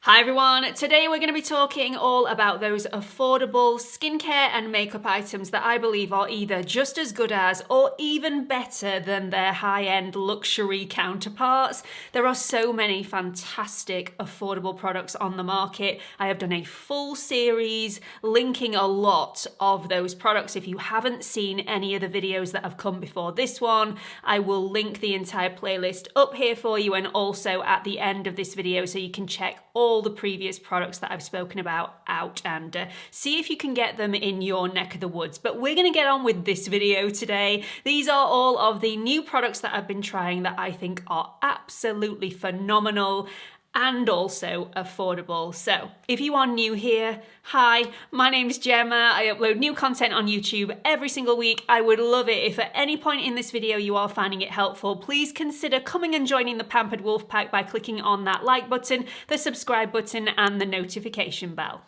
Hi everyone, today we're going to be talking all about those affordable skincare and makeup items that I believe are either just as good as or even better than their high-end luxury counterparts. There are so many fantastic affordable products on the market. I have done a full series linking a lot of those products. If you haven't seen any of the videos that have come before this one, I will link the entire playlist up here for you and also at the end of this video so you can check all the previous products that I've spoken about out and see if you can get them in your neck of the woods. But we're going to get on with this video today. These are all of the new products that I've been trying that I think are absolutely phenomenal and also affordable. So if you are new here, hi, my name's Gemma. I upload new content on YouTube every single week. I would love it if at any point in this video you are finding it helpful, please consider coming and joining the Pampered Wolf Pack by clicking on that like button, the subscribe button, and the notification bell.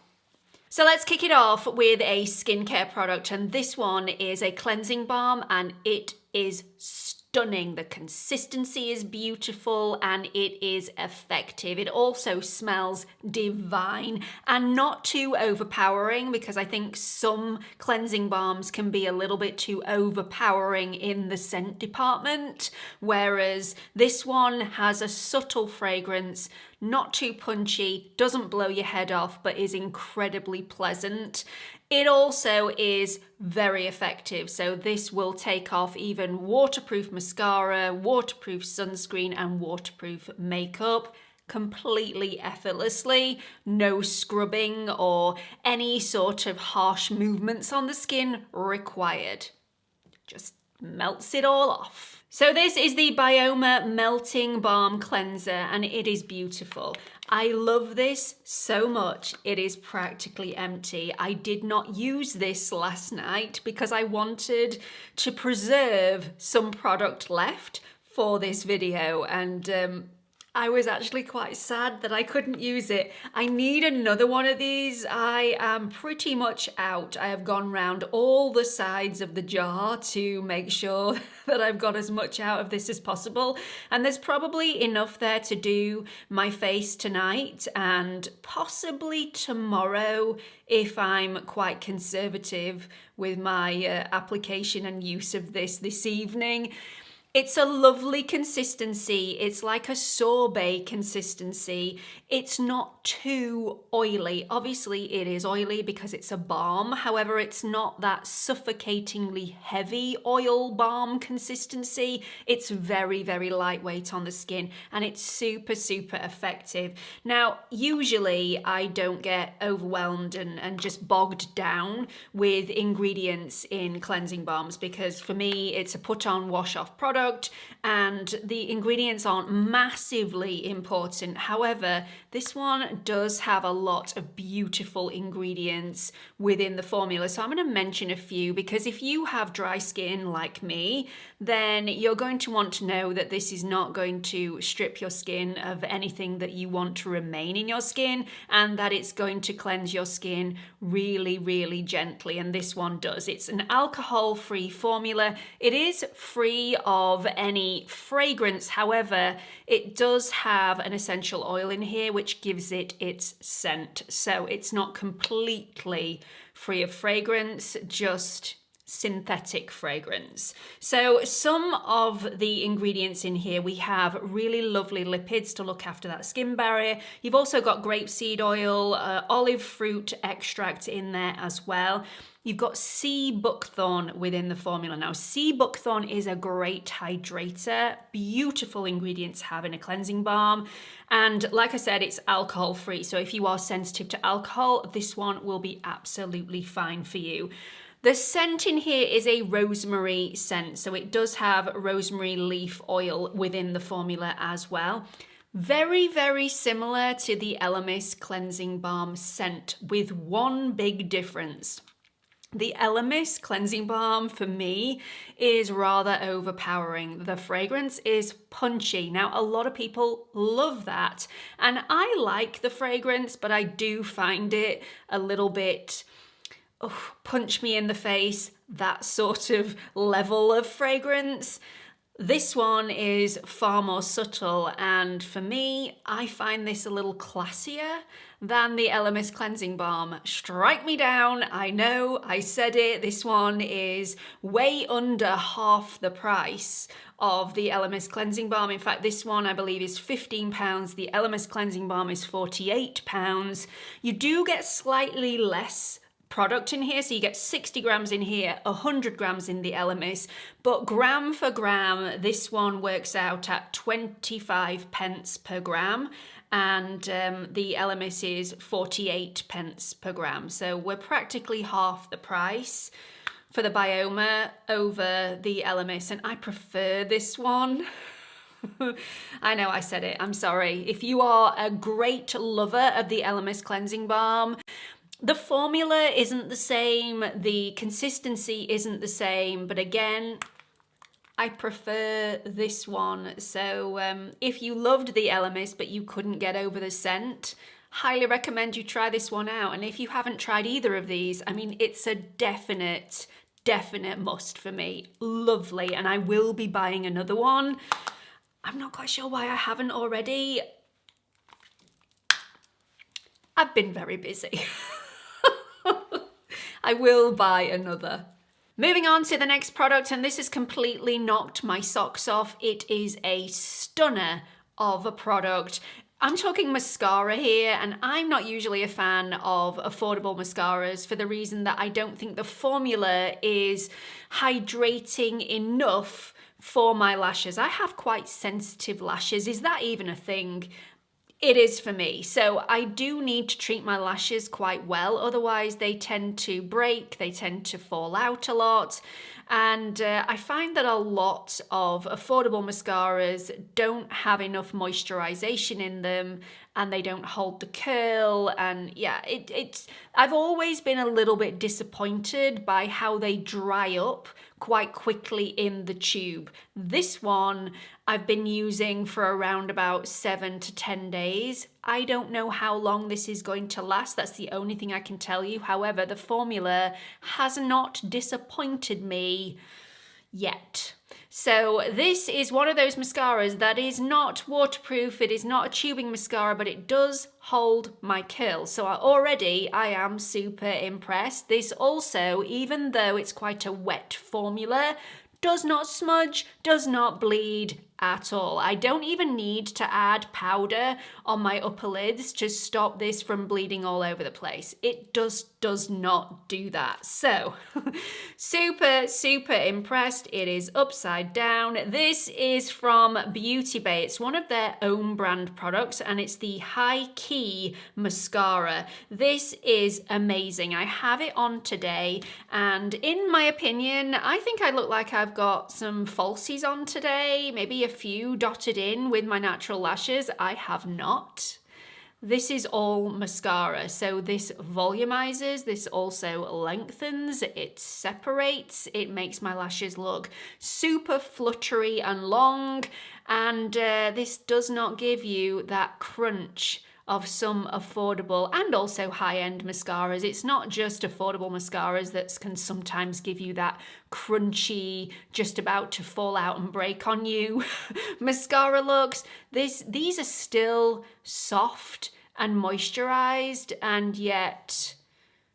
So let's kick it off with a skincare product, and this one is a cleansing balm and it is stunning. The consistency is beautiful and it is effective. It also smells divine and not too overpowering, because I think some cleansing balms can be a little bit too overpowering in the scent department, whereas this one has a subtle fragrance, not too punchy, doesn't blow your head off, but is incredibly pleasant. It also is very effective, so this will take off even waterproof mascara, waterproof sunscreen, and waterproof makeup completely effortlessly. No scrubbing or any sort of harsh movements on the skin required. Just melts it all off. So this is the Bioma Melting Balm Cleanser and it is beautiful. I love this so much, it is practically empty. I did not use this last night because I wanted to preserve some product left for this video, and I was actually quite sad that I couldn't use it. I need another one of these. I am pretty much out. I have gone round all the sides of the jar to make sure that I've got as much out of this as possible. And there's probably enough there to do my face tonight and possibly tomorrow if I'm quite conservative with my application and use of this evening. It's a lovely consistency. It's like a sorbet consistency. It's not too oily. Obviously, it is oily because it's a balm. However, it's not that suffocatingly heavy oil balm consistency. It's very, very lightweight on the skin and it's super, super effective. Now, usually I don't get overwhelmed and just bogged down with ingredients in cleansing balms because for me, it's a put on, wash off product. And the ingredients aren't massively important. However, this one does have a lot of beautiful ingredients within the formula. So I'm going to mention a few because if you have dry skin like me, then you're going to want to know that this is not going to strip your skin of anything that you want to remain in your skin, and that it's going to cleanse your skin really, really gently. And this one does. It's an alcohol-free formula. It is free of any fragrance. However, it does have an essential oil in here which gives it its scent. So it's not completely free of fragrance, just synthetic fragrance. So some of the ingredients in here, we have really lovely lipids to look after that skin barrier. You've also got grapeseed oil, olive fruit extract in there as well. You've got sea buckthorn within the formula. Now, sea buckthorn is a great hydrator, beautiful ingredient to have in a cleansing balm. And like I said, it's alcohol free. So if you are sensitive to alcohol, this one will be absolutely fine for you. The scent in here is a rosemary scent. So it does have rosemary leaf oil within the formula as well. Very, very similar to the Elemis cleansing balm scent with one big difference. The Elemis cleansing balm for me is rather overpowering. The fragrance is punchy. Now, a lot of people love that, and I like the fragrance, but I do find it a little bit punch me in the face, that sort of level of fragrance. This one is far more subtle, and for me, I find this a little classier than the LMS Cleansing Balm. Strike me down, I know, I said it, this one is way under half the price of the LMS Cleansing Balm. In fact, this one I believe is £15, the LMS Cleansing Balm is £48. You do get slightly less product in here, so you get 60 grams in here, 100 grams in the LMS, but gram for gram this one works out at 25 pence per gram, and the LMS is 48 pence per gram, so we're practically half the price for the Bioma over the LMS, and I prefer this one. I know I said it, I'm sorry. If you are a great lover of the LMS Cleansing Balm, the formula isn't the same, the consistency isn't the same, but again, I prefer this one. So if you loved the LMS but you couldn't get over the scent, highly recommend you try this one out. And if you haven't tried either of these, I mean, it's a definite must for me. Lovely, and I will be buying another one. I'm not quite sure why I haven't already. I've been very busy. I will buy another. Moving on to the next product, and this has completely knocked my socks off. It is a stunner of a product. I'm talking mascara here, and I'm not usually a fan of affordable mascaras for the reason that I don't think the formula is hydrating enough for my lashes. I have quite sensitive lashes. Is that even a thing? It is for me. So I do need to treat my lashes quite well. Otherwise they tend to break, they tend to fall out a lot. And I find that a lot of affordable mascaras don't have enough moisturization in them, and they don't hold the curl. And yeah, I've always been a little bit disappointed by how they dry up quite quickly in the tube. This one I've been using for around about 7 to 10 days. I don't know how long this is going to last. That's the only thing I can tell you. However, the formula has not disappointed me yet. So this is one of those mascaras that is not waterproof. It is not a tubing mascara, but it does hold my curl. So I am super impressed. This also, even though it's quite a wet formula, does not smudge, does not bleed at all. I don't even need to add powder on my upper lids to stop this from bleeding all over the place. It does not do that. So super impressed. It is upside down. This is from Beauty Bay. It's one of their own brand products, and it's the High Key mascara. This is amazing. I have it on today, and in my opinion, I think I look like I've got some falsies on today, maybe a few dotted in with my natural lashes. I have not. This is all mascara, so this volumizes, this also lengthens, it separates, it makes my lashes look super fluttery and long, and this does not give you that crunch of some affordable and also high-end mascaras. It's not just affordable mascaras that can sometimes give you that crunchy, just about to fall out and break on you mascara looks. These are still soft and moisturized, and yet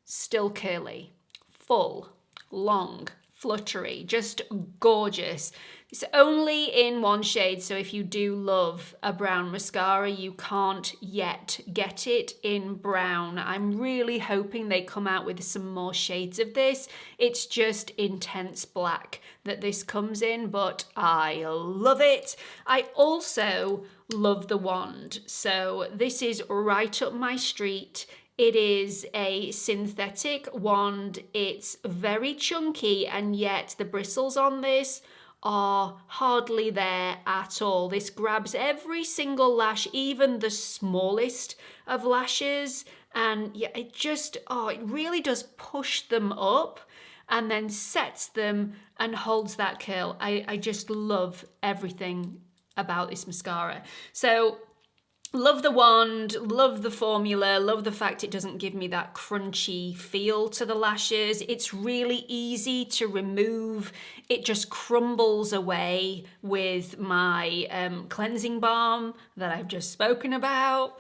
still curly, full, long, fluttery, just gorgeous. It's only in one shade, so if you do love a brown mascara, you can't yet get it in brown. I'm really hoping they come out with some more shades of this. It's just intense black that this comes in, but I love it. I also love the wand, so this is right up my street. It is a synthetic wand. It's very chunky, and yet the bristles on this are hardly there at all. This grabs every single lash, even the smallest of lashes, and yeah, it really does push them up and then sets them and holds that curl. I just love everything about this mascara. So Love the wand, love the formula, love the fact it doesn't give me that crunchy feel to the lashes. It's really easy to remove. It just crumbles away with my cleansing balm that I've just spoken about.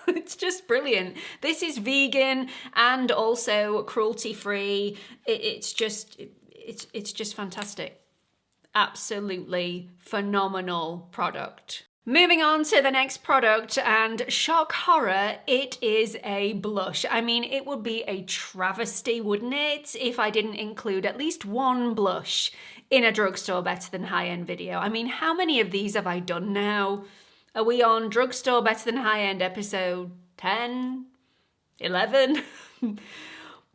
It's just brilliant. This is vegan and also cruelty-free. It's just fantastic. Absolutely phenomenal product. Moving on to the next product, and shock horror, it is a blush. I mean, it would be a travesty, wouldn't it, if I didn't include at least one blush in a drugstore better than high-end video. I mean, how many of these have I done now? Are we on drugstore better than high-end episode 10, 11?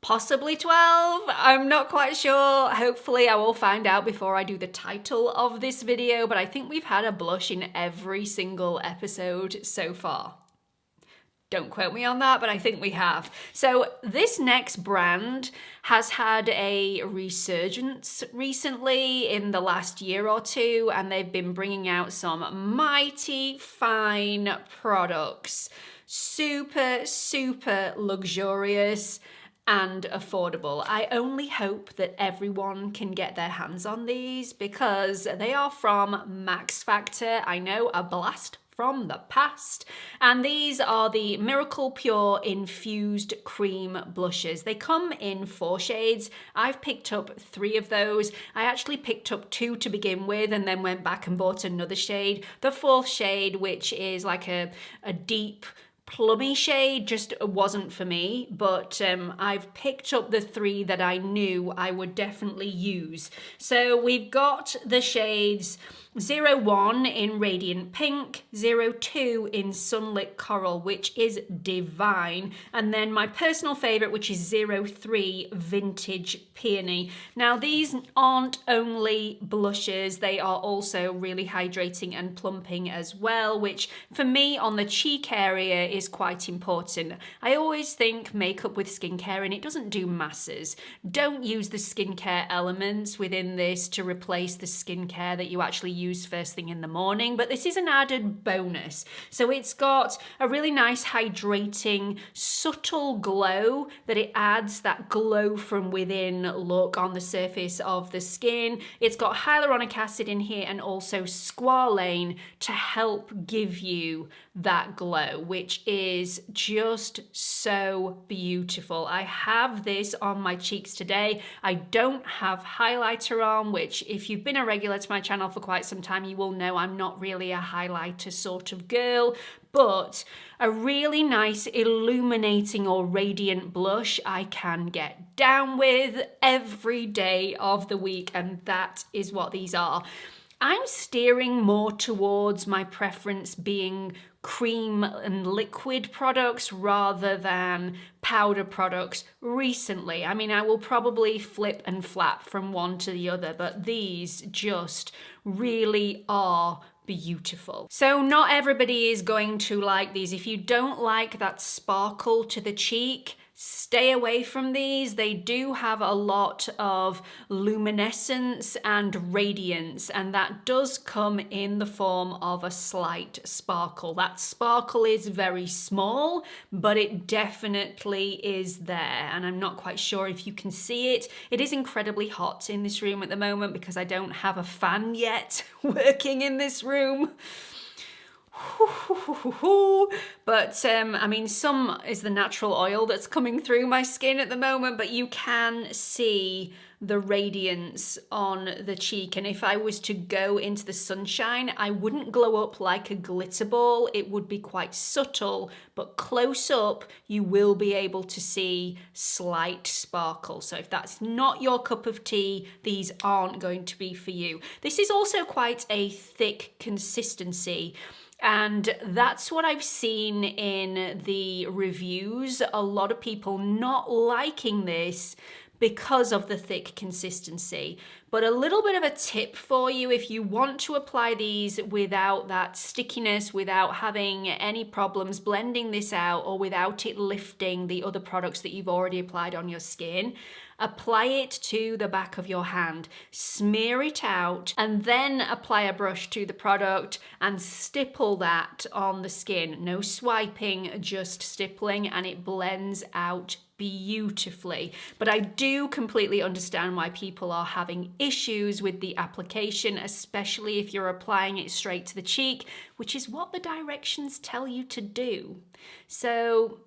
Possibly 12, I'm not quite sure. Hopefully I will find out before I do the title of this video, but I think we've had a blush in every single episode so far. Don't quote me on that, but I think we have. So this next brand has had a resurgence recently in the last year or two, and they've been bringing out some mighty fine products. Super, super luxurious and affordable. I only hope that everyone can get their hands on these because they are from Max Factor. I know, a blast from the past. And these are the Miracle Pure Infused Cream Blushes. They come in 4 shades. I've picked up 3 of those. I actually picked up 2 to begin with and then went back and bought another shade. The 4th shade, which is like a deep plummy shade, just wasn't for me, but I've picked up the 3 that I knew I would definitely use. So we've got the shades 01 in Radiant Pink, 02 in Sunlit Coral, which is divine, and then my personal favourite, which is 03 Vintage Peony. Now these aren't only blushes, they are also really hydrating and plumping as well, which for me on the cheek area is quite important. I always think makeup with skincare and it doesn't do masses. Don't use the skincare elements within this to replace the skincare that you actually use first thing in the morning, but this is an added bonus. So it's got a really nice hydrating subtle glow that it adds that glow from within look on the surface of the skin. It's got hyaluronic acid in here and also squalane to help give you that glow, which is just so beautiful. I have this on my cheeks today. I don't have highlighter on, which if you've been a regular to my channel for quite some time, you will know I'm not really a highlighter sort of girl, but a really nice illuminating or radiant blush I can get down with every day of the week, and that is what these are. I'm steering more towards my preference being cream and liquid products rather than powder products recently. I mean, I will probably flip and flap from one to the other, but these just really are beautiful. So not everybody is going to like these. If you don't like that sparkle to the cheek, stay away from these. They do have a lot of luminescence and radiance, and that does come in the form of a slight sparkle. That sparkle is very small, but it definitely is there, and I'm not quite sure if you can see it. It is incredibly hot in this room at the moment because I don't have a fan yet working in this room. But I mean, some is the natural oil that's coming through my skin at the moment, but you can see the radiance on the cheek, and if I was to go into the sunshine, I wouldn't glow up like a glitter ball. It would be quite subtle, but close up you will be able to see slight sparkle. So if that's not your cup of tea, these aren't going to be for you. This is also quite a thick consistency, and that's what I've seen in the reviews. A lot of people not liking this because of the thick consistency. But a little bit of a tip for you if you want to apply these without that stickiness, without having any problems blending this out, or without it lifting the other products that you've already applied on your skin, apply it to the back of your hand, smear it out, and then apply a brush to the product and stipple that on the skin. No swiping, just stippling, and it blends out beautifully. But I do completely understand why people are having issues with the application, especially if you're applying it straight to the cheek, which is what the directions tell you to do. So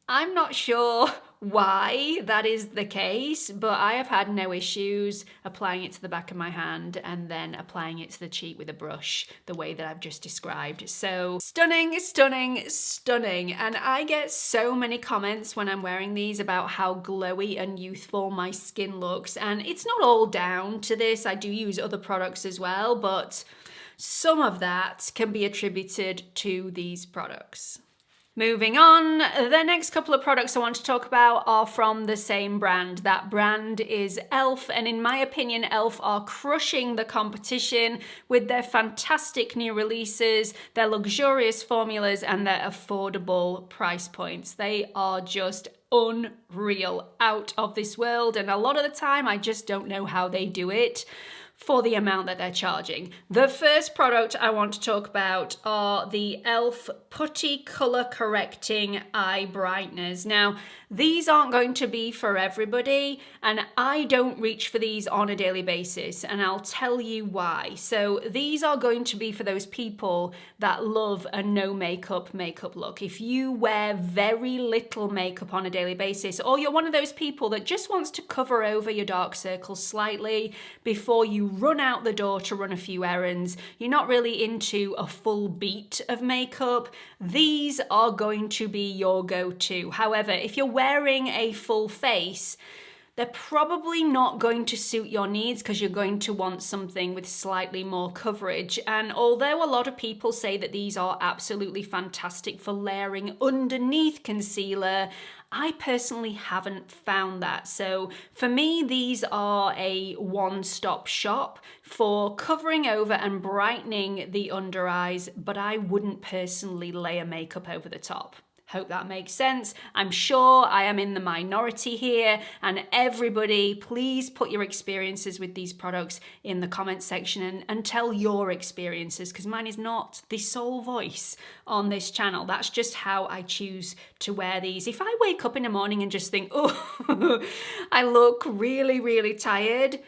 I'm not sure why that is the case, but I have had no issues applying it to the back of my hand and then applying it to the cheek with a brush the way that I've just described. So stunning, stunning, stunning. And I get so many comments when I'm wearing these about how glowy and youthful my skin looks. And it's not all down to this. I do use other products as well, but some of that can be attributed to these products. Moving on, the next couple of products I want to talk about are from the same brand. That brand is e.l.f. and in my opinion, e.l.f. are crushing the competition with their fantastic new releases, their luxurious formulas, and their affordable price points. They are just unreal, out of this world, and a lot of the time I just don't know how they do it for the amount that they're charging. The first product I want to talk about are the e.l.f. Putty Color Correcting Eye Brighteners. Now, these aren't going to be for everybody, and I don't reach for these on a daily basis, and I'll tell you why. So these are going to be for those people that love a no makeup look. If you wear very little makeup on a daily basis, or you're one of those people that just wants to cover over your dark circles slightly before you run out the door to run a few errands, you're not really into a full beat of makeup, these are going to be your go-to. However, if you're wearing a full face, they're probably not going to suit your needs because you're going to want something with slightly more coverage. And although a lot of people say that these are absolutely fantastic for layering underneath concealer, I personally haven't found that. So for me, these are a one-stop shop for covering over and brightening the under eyes, but I wouldn't personally layer makeup over the top. Hope that makes sense. I'm sure I am in the minority here, and everybody, please put your experiences with these products in the comment section and tell your experiences, because mine is not the sole voice on this channel. That's just how I choose to wear these. If I wake up in the morning and just think, oh, I look really, really tired,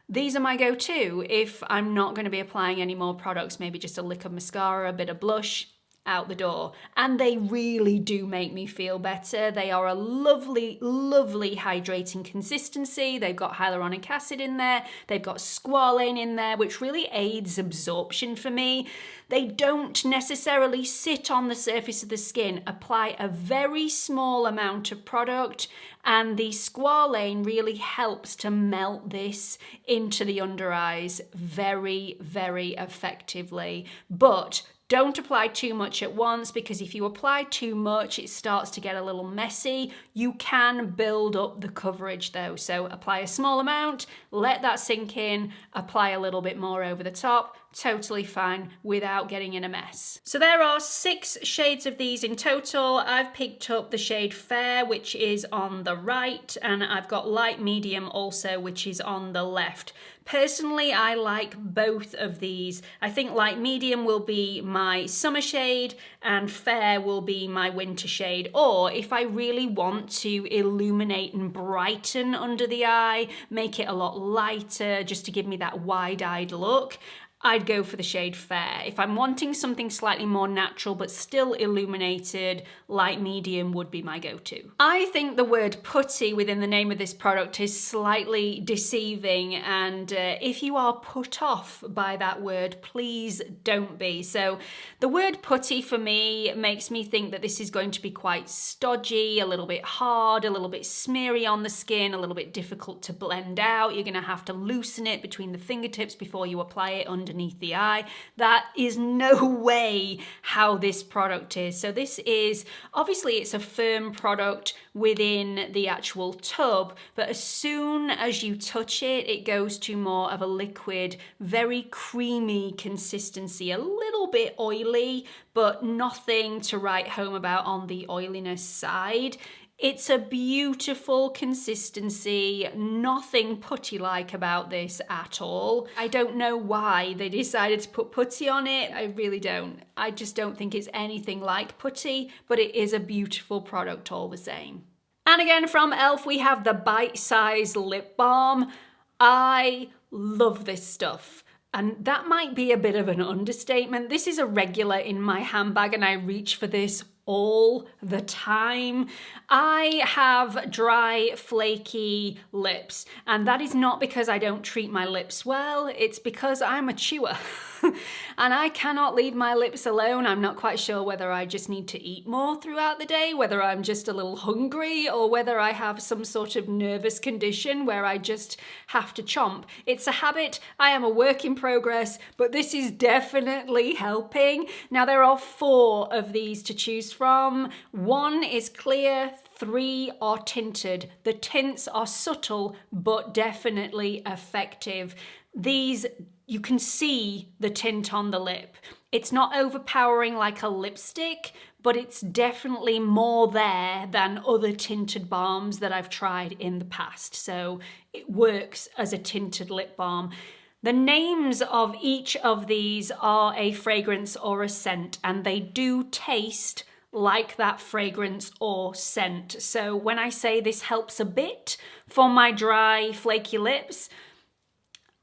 these are my go-to. If I'm not going to be applying any more products, maybe just a lick of mascara, a bit of blush, out the door. And they really do make me feel better. They are a lovely, lovely hydrating consistency. They've got hyaluronic acid in there. They've got squalane in there, which really aids absorption for me. They don't necessarily sit on the surface of the skin. Apply a very small amount of product, and the squalane really helps to melt this into the under eyes very, very effectively. But don't apply too much at once, because if you apply too much, it starts to get a little messy. You can build up the coverage though. So apply a small amount, let that sink in, apply a little bit more over the top. Totally fine without getting in a mess. So there are 6 shades of these in total. I've picked up the shade Fair, which is on the right, and I've got Light Medium also, which is on the left. Personally, I like both of these. I think Light Medium will be my summer shade and Fair will be my winter shade. Or if I really want to illuminate and brighten under the eye, make it a lot lighter just to give me that wide-eyed look, I'd go for the shade Fair. If I'm wanting something slightly more natural but still illuminated, Light Medium would be my go-to. I think the word putty within the name of this product is slightly deceiving, and if you are put off by that word, please don't be. So the word putty for me makes me think that this is going to be quite stodgy, a little bit hard, a little bit smeary on the skin, a little bit difficult to blend out. You're going to have to loosen it between the fingertips before you apply it underneath. underneath the eye. That is no way how this product is. So this is, obviously it's a firm product within the actual tub, but as soon as you touch it, it goes to more of a liquid, very creamy consistency, a little bit oily, but nothing to write home about on the oiliness side. It's a beautiful consistency, nothing putty-like about this at all. I don't know why they decided to put putty on it, I really don't. I just don't think it's anything like putty, but it is a beautiful product all the same. And again from e.l.f. we have the Bite Size Lip Balm. I love this stuff. And that might be a bit of an understatement. This is a regular in my handbag and I reach for this all the time. I have dry, flaky lips, and that is not because I don't treat my lips well, it's because I'm a chewer. And I cannot leave my lips alone. I'm not quite sure whether I just need to eat more throughout the day, whether I'm just a little hungry, or whether I have some sort of nervous condition where I just have to chomp. It's a habit, I am a work in progress, but this is definitely helping. Now there are 4 of these to choose from. 1 is clear, 3 are tinted. The tints are subtle, but definitely effective. These, you can see the tint on the lip. It's not overpowering like a lipstick, but it's definitely more there than other tinted balms that I've tried in the past. So it works as a tinted lip balm. The names of each of these are a fragrance or a scent, and they do taste like that fragrance or scent. So when I say this helps a bit for my dry, flaky lips,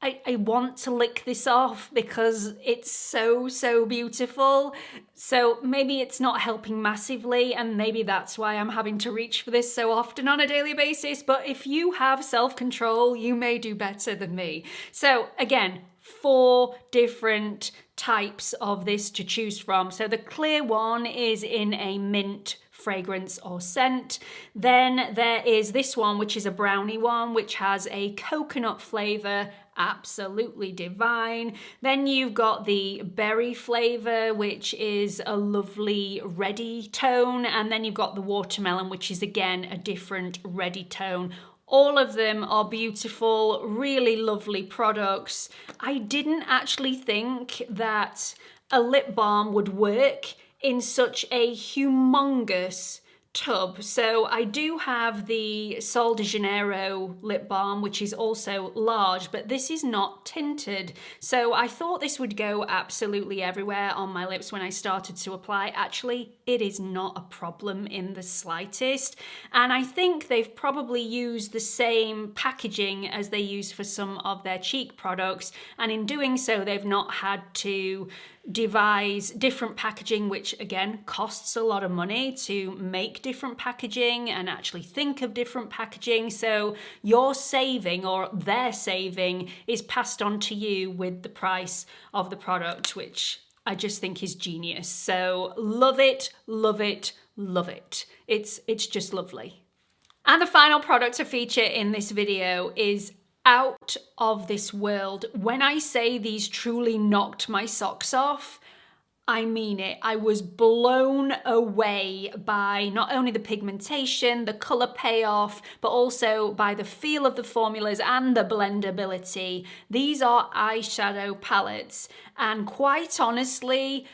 I want to lick this off because it's so beautiful. So maybe it's not helping massively, and maybe that's why I'm having to reach for this so often on a daily basis. But if you have self-control, you may do better than me. So again, 4 different types of this to choose from. So the clear one is in a mint fragrance or scent. Then there is this one, which is a brownie one, which has a coconut flavor, absolutely divine. Then you've got the berry flavor, which is a lovely reddy tone. And then you've got the watermelon, which is again a different reddy tone. All of them are beautiful, really lovely products. I didn't actually think that a lip balm would work in such a humongous tub. So I do have the Sol de Janeiro lip balm, which is also large, but this is not tinted. So I thought this would go absolutely everywhere on my lips when I started to apply. Actually, it is not a problem in the slightest. And I think they've probably used the same packaging as they use for some of their cheek products. And in doing so, they've not had to devise different packaging, which again costs a lot of money to make different packaging and actually think of different packaging. So your saving, or their saving, is passed on to you with the price of the product, which I just think is genius. So love it, love it, love it. It's just lovely. And the final product to feature in this video is out of this world. When I say these truly knocked my socks off, I mean it. I was blown away by not only the pigmentation, the color payoff, but also by the feel of the formulas and the blendability. These are eyeshadow palettes, and quite honestly,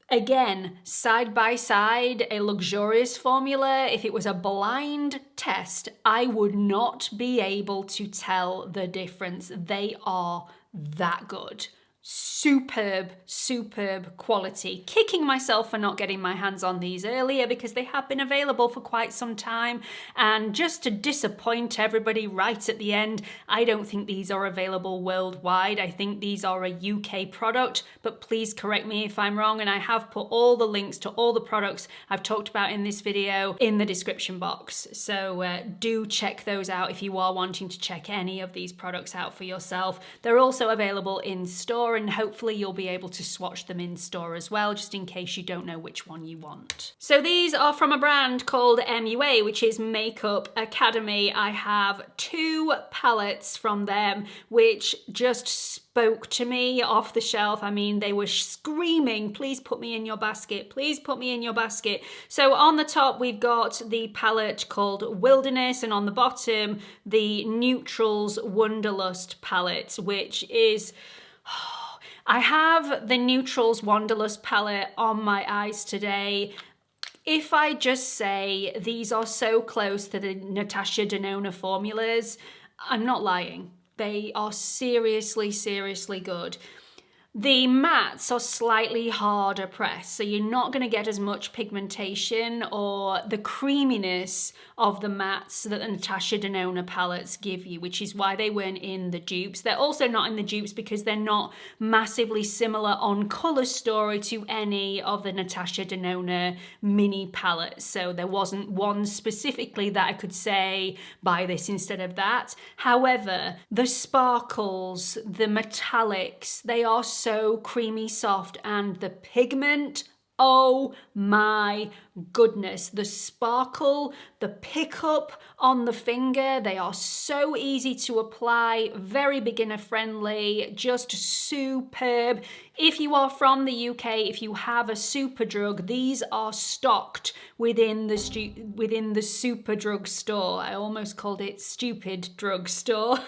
again, side by side, a luxurious formula. If it was a blind test, I would not be able to tell the difference. They are that good. Superb, superb quality. Kicking myself for not getting my hands on these earlier because they have been available for quite some time. And just to disappoint everybody right at the end, I don't think these are available worldwide. I think these are a UK product, but please correct me if I'm wrong. And I have put all the links to all the products I've talked about in this video in the description box. So do check those out if you are wanting to check any of these products out for yourself. They're also available in store and hopefully you'll be able to swatch them in store as well, just in case you don't know which one you want. So these are from a brand called MUA, which is Makeup Academy. I have 2 palettes from them, which just spoke to me off the shelf. I mean, they were screaming, please put me in your basket, please put me in your basket. So on the top, we've got the palette called Wilderness, and on the bottom, the Neutrals Wanderlust palette, which is... I have the Neutrals Wanderlust palette on my eyes today. If I just say these are so close to the Natasha Denona formulas, I'm not lying. They are seriously, seriously good. The mattes are slightly harder pressed, so you're not going to get as much pigmentation or the creaminess of the mattes that the Natasha Denona palettes give you, which is why they weren't in the dupes. They're also not in the dupes because they're not massively similar on colour story to any of the Natasha Denona mini palettes. So there wasn't one specifically that I could say, buy this instead of that. However, the sparkles, the metallics, they are so creamy soft, and the pigment, oh my goodness, the sparkle, the pickup on the finger, they are so easy to apply, very beginner friendly, just superb. If you are from the UK, if you have a Superdrug, these are stocked within the Superdrug store. I almost called it Stupid Drugstore.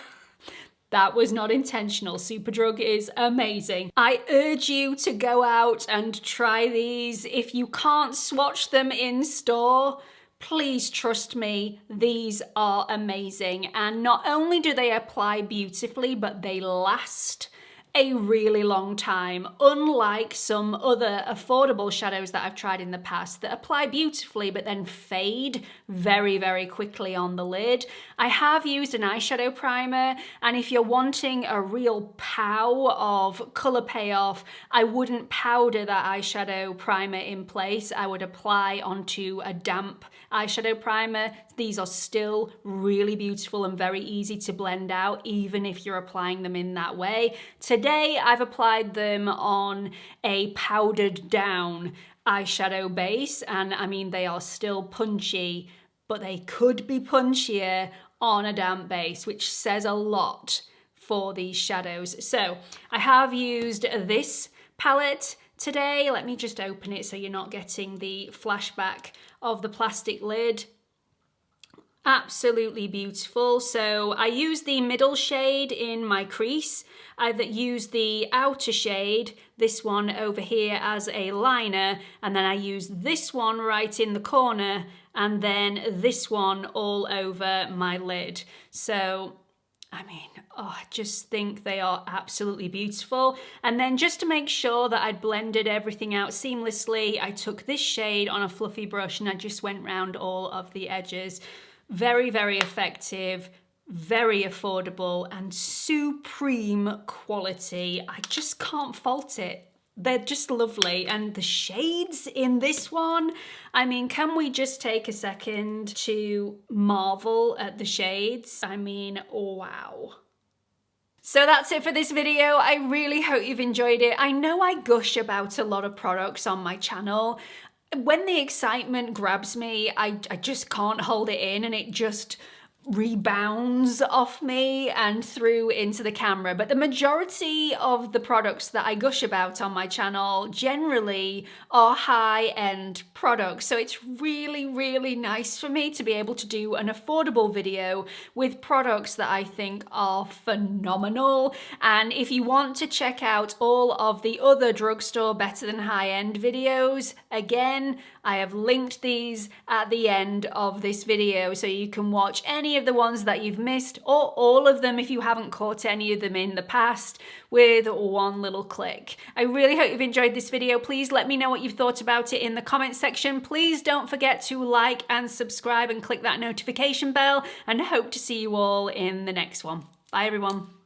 That was not intentional. Superdrug is amazing. I urge you to go out and try these. If you can't swatch them in store, please trust me, these are amazing. And not only do they apply beautifully, but they last a really long time, unlike some other affordable shadows that I've tried in the past that apply beautifully but then fade very, very quickly on the lid. I have used an eyeshadow primer, and if you're wanting a real pow of colour payoff, I wouldn't powder that eyeshadow primer in place. I would apply onto a damp eyeshadow primer. These are still really beautiful and very easy to blend out, even if you're applying them in that way. Today, I've applied them on a powdered down eyeshadow base, and I mean, they are still punchy, but they could be punchier on a damp base, which says a lot for these shadows. So I have used this palette today. Let me just open it so you're not getting the flashback of the plastic lid. Absolutely beautiful. So I use the middle shade in my crease. I've used the outer shade, this one over here, as a liner, and then I use this one right in the corner, and then this one all over my lid. So I mean, I just think they are absolutely beautiful. And then just to make sure that I'd blended everything out seamlessly, I took this shade on a fluffy brush and I just went round all of the edges. Very, very effective, very affordable, and supreme quality. I just can't fault it. They're just lovely. And the shades in this one, I mean, can we just take a second to marvel at the shades? I mean, wow. So that's it for this video. I really hope you've enjoyed it. I know I gush about a lot of products on my channel. When the excitement grabs me, I just can't hold it in, and it just rebounds off me and through into the camera. But the majority of the products that I gush about on my channel generally are high-end products. So it's really, really nice for me to be able to do an affordable video with products that I think are phenomenal. And if you want to check out all of the other drugstore better than high-end videos, again, I have linked these at the end of this video so you can watch any of the ones that you've missed, or all of them if you haven't caught any of them in the past, with one little click. I really hope you've enjoyed this video. Please let me know what you've thought about it in the comments section. Please don't forget to like and subscribe and click that notification bell, and hope to see you all in the next one. Bye everyone.